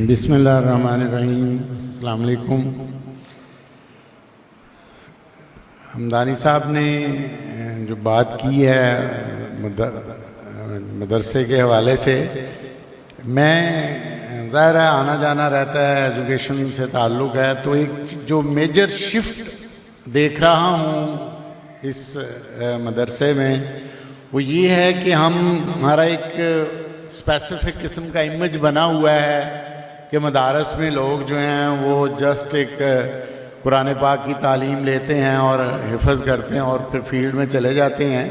بسم اللہ الرحمن الرحیم۔ السلام علیکم۔ حمدانی صاحب نے جو بات کی ہے مدرسے کے حوالے سے، میں ظاہر ہے آنا جانا رہتا ہے، ایجوکیشن سے تعلق ہے، تو ایک جو میجر شفٹ دیکھ رہا ہوں اس مدرسے میں وہ یہ ہے کہ ہمارا ایک اسپیسیفک قسم کا امیج بنا ہوا ہے کہ مدارس میں لوگ جو ہیں وہ جسٹ ایک قرآن پاک کی تعلیم لیتے ہیں اور حفظ کرتے ہیں اور پھر فیلڈ میں چلے جاتے ہیں،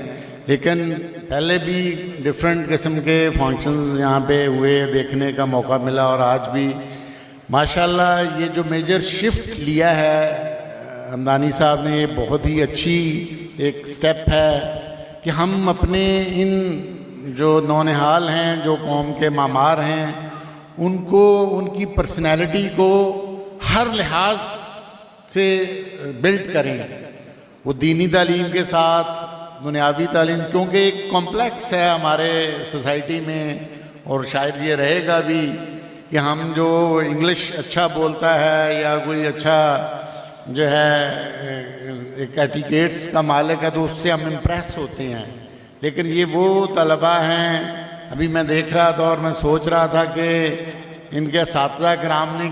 لیکن پہلے بھی ڈیفرنٹ قسم کے فنکشنز یہاں پہ ہوئے، دیکھنے کا موقع ملا، اور آج بھی ماشاءاللہ یہ جو میجر شفٹ لیا ہے حمدانی صاحب نے، یہ بہت ہی اچھی ایک سٹیپ ہے کہ ہم اپنے ان جو نونہال ہیں، جو قوم کے معمار ہیں، ان کو، ان کی پرسنالٹی کو ہر لحاظ سے بلڈ کریں، وہ دینی تعلیم کے ساتھ دنیاوی تعلیم، کیونکہ ایک کمپلیکس ہے ہمارے سوسائٹی میں، اور شاید یہ رہے گا بھی کہ ہم جو انگلش اچھا بولتا ہے یا کوئی اچھا جو ہے ایک ایٹیکیٹس کا مالک ہے تو اس سے ہم امپریس ہوتے ہیں، لیکن یہ وہ طلباء ہیں، ابھی میں دیکھ رہا تھا اور میں سوچ رہا تھا کہ ان کے اساتذہ کرام نے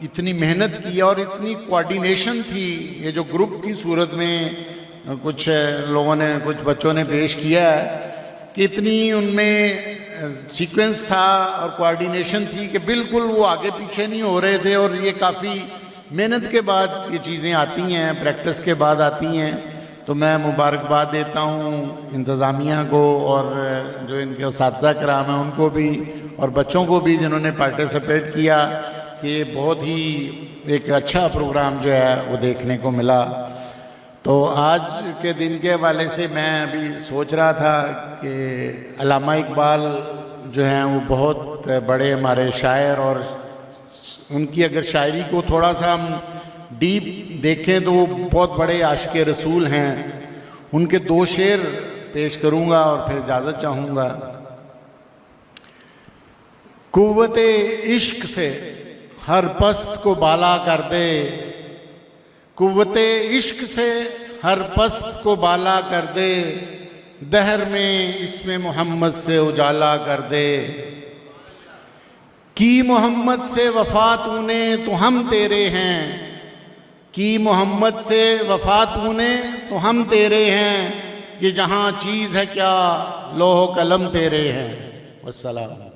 اتنی محنت کی اور اتنی کوآرڈینیشن تھی، یہ جو گروپ کی صورت میں کچھ لوگوں نے، کچھ بچوں نے پیش کیا ہے، کہ اتنی ان میں سیکوینس تھا اور کوآرڈینیشن تھی کہ بالکل وہ آگے پیچھے نہیں ہو رہے تھے، اور یہ کافی محنت کے بعد یہ چیزیں آتی ہیں، پریکٹس کے بعد آتی ہیں، تو میں مبارکباد دیتا ہوں انتظامیہ کو اور جو ان کے اساتذہ کرام ہیں ان کو بھی، اور بچوں کو بھی جنہوں نے پارٹیسپیٹ کیا، کہ یہ بہت ہی ایک اچھا پروگرام جو ہے وہ دیکھنے کو ملا۔ تو آج کے دن کے حوالے سے میں ابھی سوچ رہا تھا کہ علامہ اقبال جو ہیں وہ بہت بڑے ہمارے شاعر، اور ان کی اگر شاعری کو تھوڑا سا ہم ڈیپ دیکھیں تو وہ بہت بڑے عاشق رسول ہیں۔ ان کے دو شعر پیش کروں گا اور پھر اجازت چاہوں گا۔ قوت عشق سے ہر پست کو بالا کر دے، قوت عشق سے ہر پست کو بالا کر دے، دہر میں اسم محمد سے اجالا کر دے، کی محمد سے وفا تو نے تو ہم تیرے ہیں، کی محمد سے وفا تو نے تو ہم تیرے ہیں، یہ جہاں چیز ہے کیا لوح و قلم تیرے ہیں۔ والسلام۔